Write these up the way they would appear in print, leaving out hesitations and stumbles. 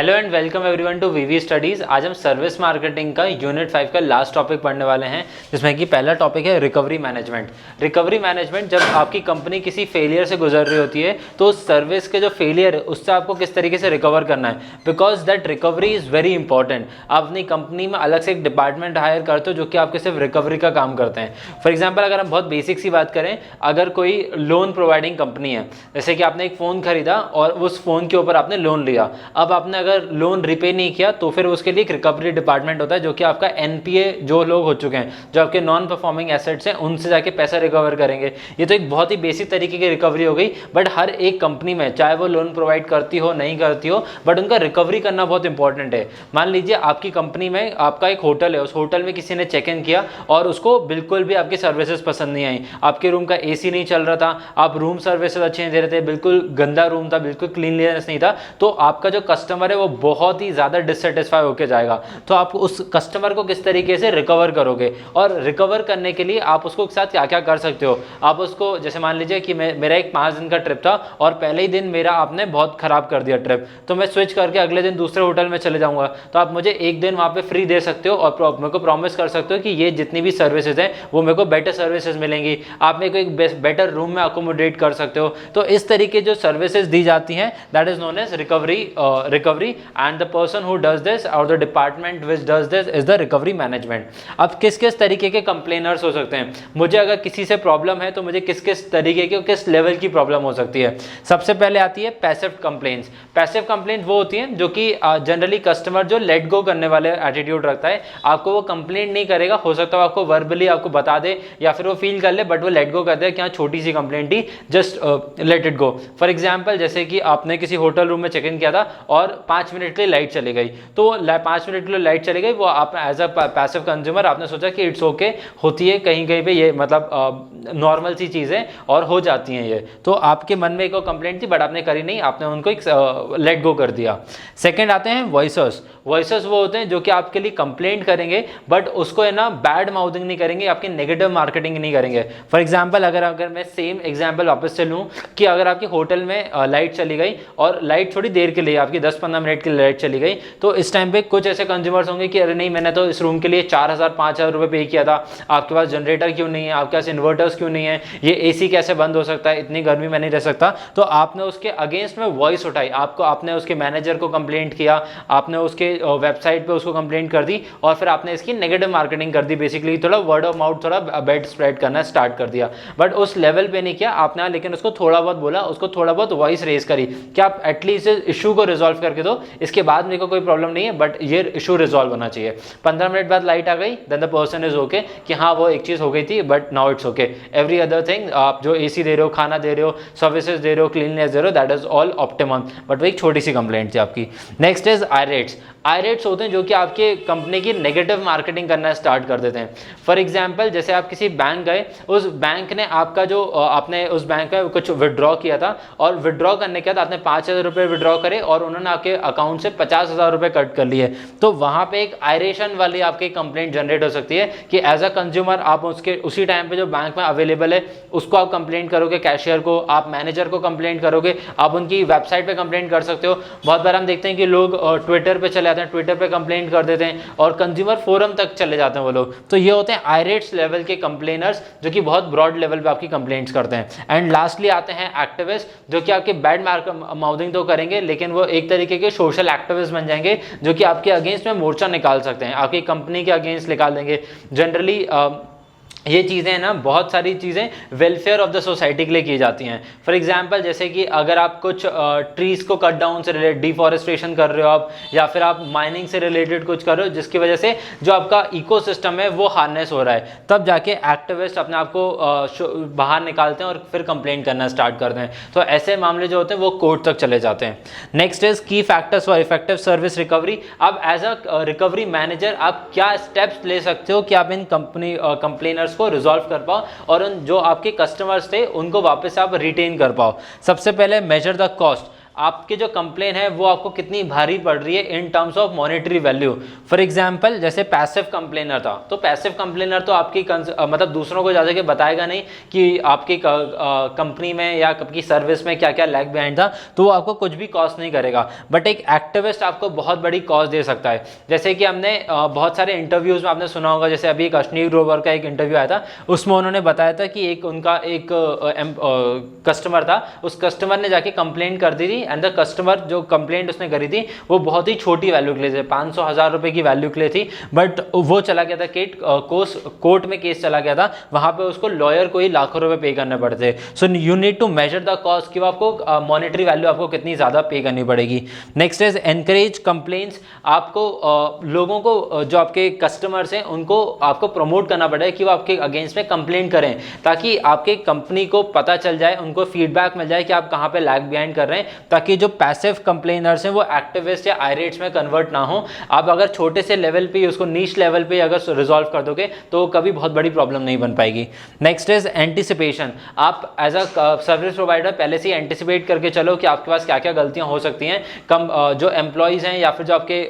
Hello and welcome everyone to VV studies. आज हम service marketing का यूनिट 5 का लास्ट टॉपिक पढ़ने वाले हैं, जिसमें कि पहला टॉपिक है रिकवरी मैनेजमेंट। रिकवरी मैनेजमेंट, जब आपकी कंपनी किसी फेलियर से गुजर रही होती है तो उस सर्विस के जो फेलियर है उससे आपको किस तरीके से रिकवर करना है, because that recovery is very important. आप अपनी कंपनी में अलग से एक डिपार्टमेंट हायर करते हो जो कि आपके सिर्फ रिकवरी का काम करते हैं। फॉर एग्जाम्पल, अगर हम बहुत बेसिक सी बात करें, अगर कोई लोन प्रोवाइडिंग कंपनी है, जैसे कि आपने एक फ़ोन खरीदा और उस फ़ोन के ऊपर आपने लोन लिया, अब आपने अगर लोन रिपे नहीं किया तो फिर उसके लिए एक रिकवरी डिपार्टमेंट होता है जो कि आपका एनपीए जो लोग हो चुके हैं, जो आपके नॉन परफॉर्मिंग एसेट्स हैं, उनसे जाके पैसा रिकवर करेंगे। ये तो एक बहुत ही बेसिक तरीके की रिकवरी हो गई, बट हर एक कंपनी में, चाहे वो लोन प्रोवाइड करती हो नहीं करती हो, बट उनका रिकवरी करना बहुत इंपॉर्टेंट है। मान लीजिए आपकी कंपनी में आपका एक होटल है, उस होटल में किसी ने चेक इन किया और उसको बिल्कुल भी आपकी सर्विसेज पसंद नहीं आई, आपके रूम का एसी नहीं चल रहा था, आप रूम सर्विसेज अच्छे नहीं दे रहे थे, बिल्कुल गंदा रूम था, बिल्कुल क्लीनलीनेस नहीं था, तो आपका जो कस्टमर है वो बहुत ही ज़्यादा डिससेटिस्फाई होकर जाएगा। तो आप उस कस्टमर को किस तरीके से रिकवर करोगे, और रिकवर करने के लिए आप उसको साथ क्या क्या कर सकते हो। आप उसको, जैसे मान लीजिए कि मेरा एक 5 दिन का ट्रिप था और पहले ही दिन मेरा आपने बहुत ख़राब कर दिया ट्रिप, तो मैं स्विच करके अगले दिन दूसरे होटल में चले जाऊँगा, तो आप मुझे एक दिन वहाँ पर फ्री दे सकते हो और मेरे को प्रॉमिस कर सकते हो कि ये जितनी भी सर्विसेज हैं वो मेरे को बेटर सर्विसेज मिलेंगी, आप मेरे को एक बेटर रूम में अकोमोडेट कर सकते हो। तो इस तरीके जो सर्विसेज दी जाती हैं, that is known as recovery and the person who does this और the department which does this is the recovery management. अब किस किस तरीके के कंप्लेनर्स हो सकते हैं, मुझे अगर किसी से प्रॉब्लम है तो मुझे किस किस तरीके की, किस लेवल की प्रॉब्लम हो सकती है। सबसे पहले आती है पैसिव कंप्लेंट्स। पैसिव कंप्लेंट वो होती हैं जो कि जनरली कस्टमर जो लेट गो करने वाले एटीट्यूड रखता है, आपको वो कंप्लेंट नहीं करेगा, हो सकता है आपको वर्बली आपको बता दे या फिर वो फील कर ले, बट वो लेट गो कर दे कि हाँ छोटी सी कंप्लेंट ही, just let it go. For example, जैसे कि आपने किसी होटल रूम में चेक इन किया था और 5 मिनट के लिए लाइट चली गई, तो 5 मिनट के लिए लाइट चली गई, वो आप एज अ पैसिव कंज्यूमर आपने सोचा कि इट्स ओके, होती है कहीं कहीं पे, ये मतलब नॉर्मल सी चीज़ें और हो जाती हैं ये, तो आपके मन में एक कंप्लेंट थी बट आपने करी नहीं, आपने उनको एक लेट गो कर दिया। सेकंड आते हैं वॉइसर्स। वॉइसर्स वो होते हैं जो कि आपके लिए कंप्लेंट करेंगे बट उसको है ना बैड माउथिंग नहीं करेंगे, आपकी नेगेटिव मार्केटिंग नहीं करेंगे। फॉर एग्जाम्पल, अगर मैं सेम एग्जाम्पल वापस से लूँ कि अगर आपकी होटल में लाइट चली गई और लाइट थोड़ी देर के लिए, आपकी 10-15 मिनट की लाइट चली गई, तो इस टाइम पे कुछ ऐसे कंज्यूमर्स होंगे कि अरे नहीं, मैंने तो इस रूम के लिए 4,000-5,000 रुपये पे किया था, आपके पास जनरेटर क्यों नहीं है, आपके पास इन्वर्टर्स क्यों नहीं है, ये एसी कैसे बंद हो सकता है, इतनी गर्मी में नहीं रह सकता। तो आपने उसके अगेंस्ट में वॉइस उठाई, आपने उसके मैनेजर को कंप्लेंट किया, आपने उसके वेबसाइट पे उसको कंप्लेंट कर दी और फिर आपने इसकी नेगेटिव मार्केटिंग कर दी, बेसिकली थोड़ा वर्ड ऑफ माउथ, थोड़ा बैड स्प्रेड करना स्टार्ट कर दिया, बट उस लेवल पे नहीं किया आपने, लेकिन उसको थोड़ा बहुत बोला, उसको थोड़ा बहुत वॉइस रेज करी कि आप एटलीस्ट इशू को रिजॉल्व करके दो, इसके बाद मेरे को कोई प्रॉब्लम नहीं है बट ये इशू रिजॉल्व होना चाहिए। 15 मिनट बाद लाइट आ गई, then the person is okay कि हाँ वो एक चीज़ हो गई थी but now it's okay, every other thing, आप जो एसी दे रहे हो, खाना दे रहे हो, सर्विसेज दे रहे हो, क्लीननेस दे रहे हो, that is all optimum, but वो एक छोटी सी कंप्लेंट थी आपकी। Next is आयरेट्स। आयरेट्स होते हैं जो कि आपके कंपनी की नेगेटिव मार्केटिंग करना स्टार्ट कर देते हैं। फॉर एग्जाम्पल, जैसे आप किसी बैंक गए, उस बैंक ने आपका जो आपने उस बैंक में कुछ विड्रॉ किया था और विड्रॉ करने के बाद आपने 5,000 रुपये विड्रॉ करे और उन्होंने आपके अकाउंट से 50,000 रुपये कट कर लिए, तो वहाँ पे एक आयरेशन वाली आपकी कंप्लेंट जनरेट हो सकती है कि एज अ कंज्यूमर आप उसके उसी टाइम पे जो बैंक में अवेलेबल है उसको आप कंप्लेंट करोगे, कैशियर को, आप मैनेजर को कंप्लेंट करोगे, आप उनकी वेबसाइट पे कंप्लेंट कर सकते हो। बहुत बार हम देखते हैं कि लोग ट्विटर पे चले जाते हैं, ट्विटर पे कंप्लेंट कर देते हैं और कंज्यूमर फोरम तक चले जाते हैं वो लोग, तो ये होते हैं आयरेट्स लेवल के कंप्लेनर्स जो कि बहुत ब्रॉड लेवल पे आपकी कंप्लेंट्स करते हैं। एंड लास्टली आते हैं एक्टिविस्ट, जो कि आपके बैड माउथिंग तो करेंगे लेकिन वो एक तरीके के सोशल एक्टिविस्ट बन जाएंगे जो कि आपके अगेंस्ट में मोर्चा निकाल सकते हैं, आपकी कंपनी के अगेंस्ट निकाल देंगे। जनरली ये चीज़ें ना, बहुत सारी चीज़ें वेलफेयर ऑफ द सोसाइटी के लिए की जाती हैं। फॉर एग्जांपल, जैसे कि अगर आप कुछ ट्रीज़ को कट डाउन से रिलेटेड डिफॉरेस्टेशन कर रहे हो आप, या फिर आप माइनिंग से रिलेटेड कुछ कर रहे हो जिसकी वजह से जो आपका इकोसिस्टम है वो हार्नेस हो रहा है, तब जाके एक्टिविस्ट अपने आप को बाहर निकालते हैं और फिर कंप्लेंट करना स्टार्ट करते हैं। तो ऐसे मामले जो होते हैं वो कोर्ट तक चले जाते हैं। नेक्स्ट इज की factors for effective service recovery. अब एज अ रिकवरी मैनेजर आप क्या स्टेप्स ले सकते हो कि आप इन कंप्लेनर्स को रिजॉल्व कर पाओ और उन जो आपके कस्टमर्स थे उनको वापस आप रिटेन कर पाओ। सबसे पहले मेजर द कॉस्ट। आपके जो कंप्लेन है वो आपको कितनी भारी पड़ रही है in terms of monetary value. For example जैसे पैसिव कंप्लेनर था, तो पैसिव कंप्लेनर तो आपकी मतलब दूसरों को जाकर के बताएगा नहीं कि आपकी कंपनी में या आपकी सर्विस में क्या क्या लैग बिहाइंड था, तो वो आपको कुछ भी कॉस्ट नहीं करेगा। बट एक एक्टिविस्ट आपको बहुत बड़ी कॉस्ट दे सकता है। जैसे कि हमने बहुत सारे इंटरव्यूज में आपने सुना होगा, जैसे अभी एक अश्नीर ग्रोवर का एक इंटरव्यू आया था, उसमें उन्होंने बताया था कि उनका एक कस्टमर था, उस कस्टमर ने जाके कंप्लेंट कर दी थी एंड द कस्टमर जो कंप्लेंट उसने करी थी वो बहुत ही छोटी वैल्यू के लिए थी, 500,000 रुपए की वैल्यू के लिए थी, बट वो चला गया था कोर्ट में केस चला गया था, वहां पे उसको लॉयर को ही लाखों रुपए पे करने पड़ते। So you need to measure the cost कि आपको मॉनेटरी वैल्यू आपको कितनी ज्यादा पे करनी पड़ेगी। Next is encourage complaints. आपको लोगों को जो आपके कस्टमर्स हैं उनको आपको प्रमोट करना पड़ेगा कि वो आपके अगेंस्ट में कंप्लेंट करें, ताकि आपके कंपनी को पता चल जाए, उनको फीडबैक मिल जाए कि आप कहां पे लैग बिहाइंड कर रहे हैं, ताकि जो पैसिव कंप्लेनर्स हैं वो एक्टिविस्ट या आयरेट्स में कन्वर्ट ना हो। आप अगर छोटे से लेवल पे उसको नीच लेवल पे अगर रिजॉल्व कर दोगे तो कभी बहुत बड़ी प्रॉब्लम नहीं बन पाएगी। Next is anticipation. आप एज अ सर्विस प्रोवाइडर पहले से ही एंटिसिपेट करके चलो कि आपके पास क्या क्या गलतियां हो सकती हैं, जो एम्प्लॉयज़ हैं या फिर जो आपके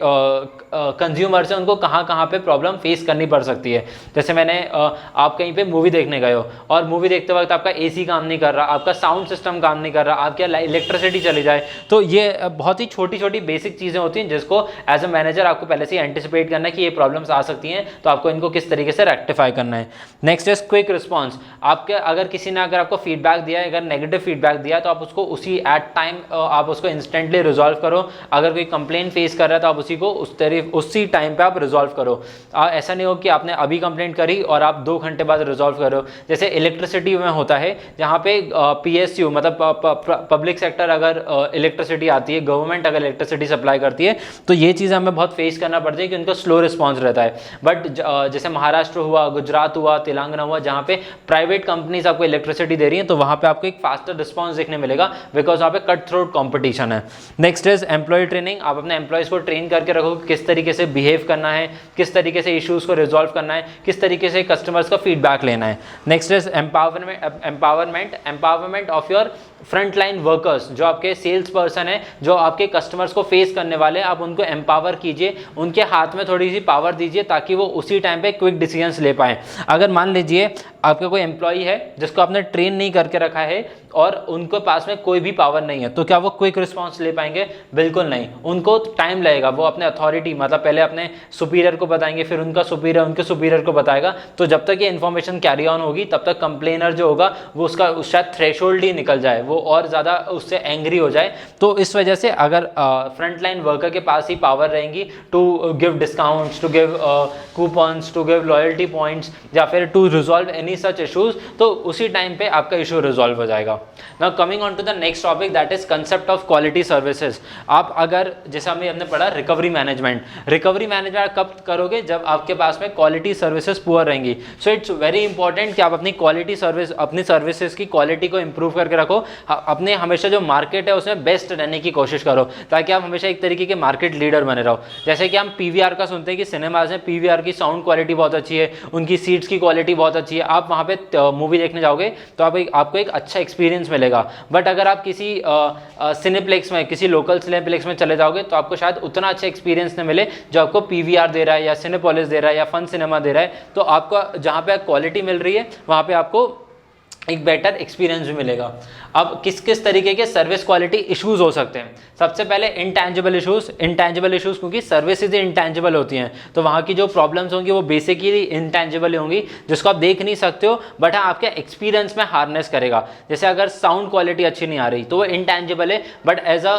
कंज्यूमर्स हैं उनको कहाँ कहाँ पे प्रॉब्लम फेस करनी पड़ सकती है। जैसे आप कहीं पे मूवी देखने गए हो और मूवी देखते वक्त आपका एसी काम नहीं कर रहा, आपका साउंड सिस्टम काम नहीं कर रहा, आपके इलेक्ट्रिसिटी चली जाए, तो ये बहुत ही छोटी छोटी बेसिक चीज़ें होती हैं जिसको एज अ मैनेजर आपको पहले से एंटिसिपेट करना है कि ये प्रॉब्लम्स आ सकती हैं, तो आपको इनको किस तरीके से रेक्टिफाई करना है। Next is quick response. आपके अगर किसी ने अगर आपको फीडबैक दिया है, अगर नेगेटिव फीडबैक दिया है, तो आप उसको उसी एट टाइम आप उसको इंस्टेंटली रिजॉल्व करो। अगर कोई कंप्लेन फेस कर रहा है तो आप उसी को उसी टाइम पे आप रिजॉल्व करो। ऐसा नहीं हो कि आपने अभी कंप्लेंट करी और आप 2 घंटे बाद रिजॉल्व करो। जैसे इलेक्ट्रिसिटी में होता है, जहाँ पे PSU मतलब पब्लिक सेक्टर अगर इलेक्ट्रिसिटी आती है, गवर्नमेंट अगर इलेक्ट्रिसिटी सप्लाई करती है, तो ये चीज़ हमें बहुत फेस करना पड़ता है कि उनका स्लो रिस्पॉन्स रहता है। बट जैसे महाराष्ट्र हुआ, गुजरात हुआ, तेलंगाना हुआ, जहाँ पे प्राइवेट कंपनीज आपको इलेक्ट्रिसिटी दे रही हैं, तो वहाँ पे आपको एक फास्टर रिस्पॉन्स देखने मिलेगा, बिकॉज वहाँ पे कट थ्रोट कॉम्पिटिशन है। Next is employ training. आप अपने एम्प्लॉयज़ को ट्रेन करके रखो किस तरीके से बिहेव करना है, किस तरीके से इश्यूज़ को रिजॉल्व करना है, किस तरीके से कस्टमर्स का फीडबैक लेना है। Next is empowerment of your front line workers. जो आपके सेल्स पर्सन है, जो आपके कस्टमर्स को फेस करने वाले, आप उनको एम्पावर कीजिए, उनके हाथ में थोड़ी सी पावर दीजिए ताकि वो उसी टाइम पे क्विक डिसीजंस ले पाएँ। अगर मान लीजिए आपका कोई एम्प्लॉई है जिसको आपने ट्रेन नहीं करके रखा है और उनके पास में कोई भी पावर नहीं है, तो क्या वो क्विक रिस्पांस ले पाएंगे? बिल्कुल नहीं, उनको टाइम लगेगा। वो अपने अथॉरिटी मतलब पहले अपने सुपीरियर को बताएंगे, फिर उनका सुपीरियर उनके सुपीरियर को बताएगा। तो जब तक ये इन्फॉर्मेशन कैरी ऑन होगी तब तक कंप्लेनर जो होगा वो उसका शायद थ्रेशोल्ड ही निकल जाए, वो और ज़्यादा उससे एंग्री हो जाए। तो इस वजह से अगर फ्रंट लाइन वर्कर के पास ही पावर रहेंगी to give discounts, to give coupons, to give loyalty points या फिर to resolve any such issues, तो उसी टाइम पे आपका इशू रिजॉल्व हो जाएगा। Now coming on to the next topic, that is concept of quality services. आप अगर जैसे हमने पढ़ा रिकवरी मैनेजमेंट कब करोगे? जब आपके पास में क्वालिटी सर्विसेज पुअर रहेंगी। सो इट्स वेरी इंपॉर्टेंट कि आप अपनी अपनी सर्विसेज की क्वालिटी को इंप्रूव करके रखो। अपने हमेशा जो मार्केट है उसमें बेस्ट रहने की कोशिश करो, ताकि आप हमेशा एक तरीके के मार्केट लीडर बने रहो। जैसे कि हम PVR का सुनते हैं कि सिनेमाज में PVR की साउंड क्वालिटी बहुत अच्छी है, उनकी सीट्स की क्वालिटी बहुत अच्छी है। आप वहाँ पे मूवी देखने जाओगे तो आपको एक अच्छा एक्सपीरियंस मिलेगा। बट अगर आप किसी सिनेप्लेक्स में, किसी लोकल सिनेप्लेक्स में चले जाओगे तो आपको शायद उतना अच्छा एक्सपीरियंस न मिले जो आपको PVR दे रहा है या सिनेपोलिस दे रहा है या फन सिनेमा दे रहा है। तो आपको जहाँ पे क्वालिटी मिल रही है वहाँ पे आपको एक बेटर एक्सपीरियंस भी मिलेगा। अब किस किस तरीके के सर्विस क्वालिटी इश्यूज हो सकते हैं? सबसे पहले इंटैंजिबल इश्यूज क्योंकि सर्विसेज इंटैंजिबल होती हैं, तो वहाँ की जो प्रॉब्लम्स होंगी वो बेसिकली इंटैंजिबल होंगी, जिसको आप देख नहीं सकते हो, बट हाँ आपके एक्सपीरियंस में हार्नेस करेगा। जैसे अगर साउंड क्वालिटी अच्छी नहीं आ रही तो वो इंटैंजिबल है, but as a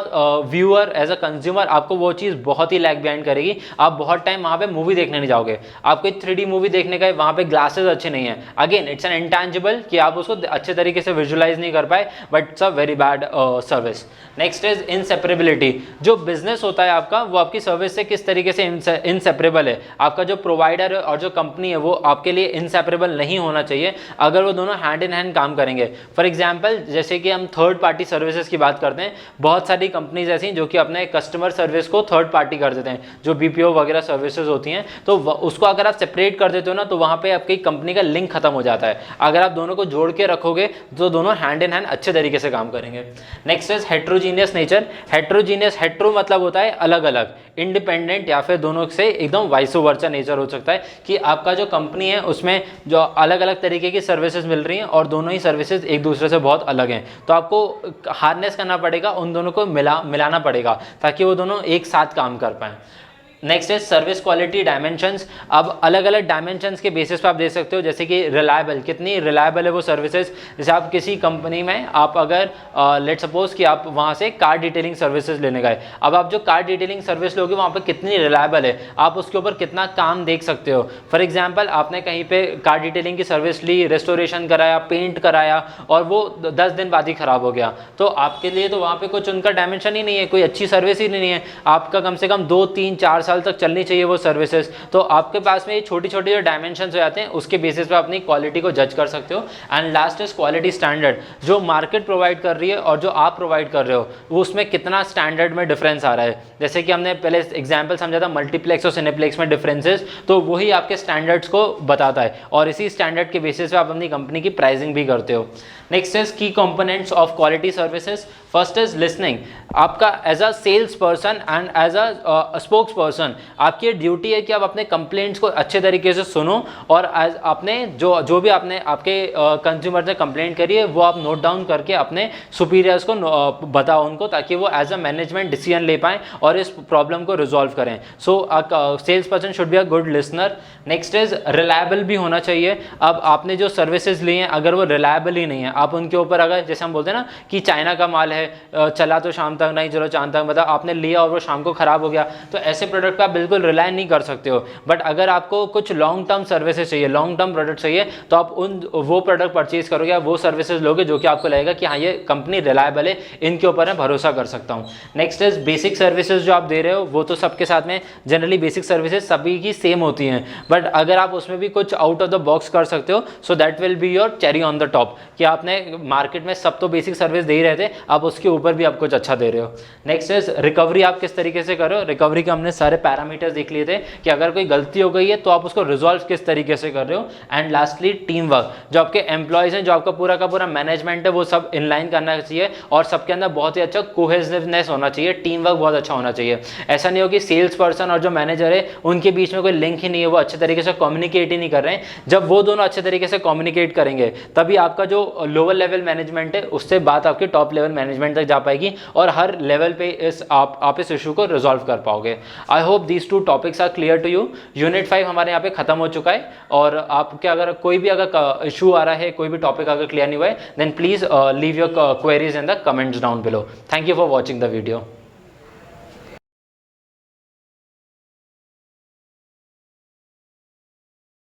viewer, as a consumer आपको वो चीज़ बहुत ही लैग बिहाइंड करेगी। आप बहुत टाइम वहाँ पे मूवी देखने नहीं जाओगे, आप कोई 3D मूवी देखने का, वहाँ पे ग्लासेस अच्छे नहीं है, अगेन इट्स एन इंटैंजिबल कि आप उसको अच्छे तरीके से विजुलाइज नहीं कर पाए, but it's a very bad service. Next is inseparability. जो बिजनेस होता है आपका वो आपकी सर्विस से किस तरीके से इनसेपरेबल है। आपका जो प्रोवाइडर है और जो कंपनी है वो आपके लिए इनसेपरेबल नहीं होना चाहिए अगर वो दोनों हैंड इन हैंड काम करेंगे। फॉर एग्जाम्पल जैसे कि हम थर्ड पार्टी सर्विसेज की बात करते हैं, बहुत सारी कंपनीज ऐसी हैं जो कि अपने कस्टमर सर्विस को थर्ड पार्टी कर देते हैं, जो BPO वगैरह सर्विसेज होती हैं, तो उसको अगर आप सेपरेट कर देते हो ना तो वहाँ पे आपकी कंपनी का लिंक खत्म हो जाता है। अगर आप दोनों को जोड़ के के रखोगे तो दोनों हैंड इन हैंड अच्छे तरीके से काम करेंगे। Next is heterogeneous nature. Heterogeneous, hetero मतलब होता है अलग अलग, इंडिपेंडेंट या फिर दोनों से एकदम वाइस वर्सा नेचर हो सकता है कि आपका जो कंपनी है उसमें जो अलग अलग तरीके की सर्विसेज मिल रही हैं और दोनों ही सर्विसेज एक दूसरे से बहुत अलग हैं, तो आपको हार्नेस करना पड़ेगा, उन दोनों को मिलाना पड़ेगा ताकि वो दोनों एक साथ काम कर पाएँ। नेक्स्ट है सर्विस क्वालिटी डायमेंशंस। अब अलग अलग डायमेंशंस के बेसिस पे आप देख सकते हो, जैसे कि रिलायबल, कितनी रिलायबल है वो सर्विसेज। जैसे आप किसी कंपनी में आप अगर लेट सपोज कि आप वहाँ से कार डिटेलिंग सर्विसेज लेने गए, अब आप जो कार डिटेलिंग सर्विस लोगे वहाँ पे कितनी रिलायबल है, आप उसके ऊपर कितना काम देख सकते हो। फॉर एग्जाम्पल आपने कहीं पे कार डिटेलिंग की सर्विस ली, रेस्टोरेशन कराया, पेंट कराया और वो 10 दिन बाद ही खराब हो गया, तो आपके लिए तो वहाँ पे कुछ उनका डायमेंशन ही नहीं है, कोई अच्छी सर्विस ही नहीं है। आपका कम से कम 2, 3, 4 साल तक चलनी चाहिए वो सर्विसेज। तो आपके पास में ये छोटी छोटी जो डायमेंशन हो जाते हैं उसके बेसिस पे अपनी क्वालिटी को जज कर सकते हो। And last is quality standard, जो मार्केट प्रोवाइड कर रही है और जो आप प्रोवाइड कर रहे हो वो उसमें कितना स्टैंडर्ड में डिफरेंस आ रहा है। जैसे कि हमने पहले एग्जाम्पल समझा था मल्टीप्लेक्स और सिनेप्लेक्स में डिफरेंसेस, तो वही आपके स्टैंडर्ड्स को बताता है और इसी स्टैंडर्ड के बेसिस पे आप अपनी कंपनी की प्राइसिंग भी करते हो। Next is key components of quality services. First is listening. आपका as a sales person and as a spokes person आपकी ड्यूटी है कि आप अपने कंप्लेंट्स को अच्छे तरीके से सुनो और एज आपने जो भी आपने आपके कंज्यूमर ने कंप्लेंट करी है वो आप नोट डाउन करके अपने सुपीरियर्स को बताओ उनको, ताकि वो एज अ मैनेजमेंट डिसीजन ले पाएँ और इस प्रॉब्लम को रिजॉल्व करें। So sales person should be a good listener. Next is reliable भी होना चाहिए। अब आपने जो सर्विसेज ली हैं अगर वो रिलायबल ही नहीं है, आप उनके ऊपर अगर जैसे हम बोलते हैं ना कि चाइना का माल है, चला तो शाम तक नहीं, चलो चांद तक, मतलब आपने लिया और वो शाम को खराब हो गया, तो ऐसे प्रोडक्ट पे आप बिल्कुल रिलाय नहीं कर सकते हो। बट अगर आपको कुछ लॉन्ग टर्म सर्विसेज चाहिए, लॉन्ग टर्म प्रोडक्ट चाहिए, तो आप वो प्रोडक्ट परचेज करोगे या वो सर्विसेज लोगे जो कि आपको लगेगा कि हाँ ये कंपनी रिलायबल है, इनके ऊपर मैं भरोसा कर सकता हूँ। नेक्स्ट इज बेसिक सर्विसेज जो आप दे रहे हो वो तो सबके साथ में जनरली बेसिक सर्विसेज सभी की सेम होती हैं, बट अगर आप उसमें भी कुछ आउट ऑफ द बॉक्स कर सकते हो so that will be your cherry on the top, कि आपने मार्केट में सब तो बेसिक सर्विस दे ही रहे थे, आप उसके ऊपर भी आप कुछ अच्छा दे रहे हो। नेक्स्ट इज रिकवरी, आप किस तरीके से कर रहे हो। रिकवरी के हमने सारे पैरामीटर्स देख लिए थे कि अगर कोई गलती हो गई है तो आप उसको रिजॉल्व किस तरीके से कर रहे हो। एंड लास्टली टीम वर्क, जो आपके एम्प्लॉयज हैं, जो आपका पूरा का पूरा मैनेजमेंट है, वो सब इनलाइन करना चाहिए और सबके अंदर बहुत ही अच्छा कोहेसिवनेस होना चाहिए, टीम वर्क बहुत अच्छा होना चाहिए। ऐसा नहीं हो कि सेल्स पर्सन और जो मैनेजर है उनके बीच में कोई लिंक ही नहीं है, वो अच्छे तरीके से कम्युनिकेट ही नहीं कर रहे हैं। जब वो दोनों अच्छे तरीके से कम्युनिकेट करेंगे तभी आपका जो लोअर लेवल मैनेजमेंट है उससे बात आपके टॉप लेवल मैनेजमेंट तक जा पाएगी और हर लेवल पे आप इस इशू को रिजॉल्व कर पाओगे। I hope these 2 topics are clear to you. Unit 5 हमारे यहाँ पे खत्म हो चुका है और आपके अगर कोई भी अगर इशू आ रहा है, कोई भी टॉपिक अगर क्लियर नहीं हुआ है, then please leave your queries in the comments down below. Thank you for watching the video.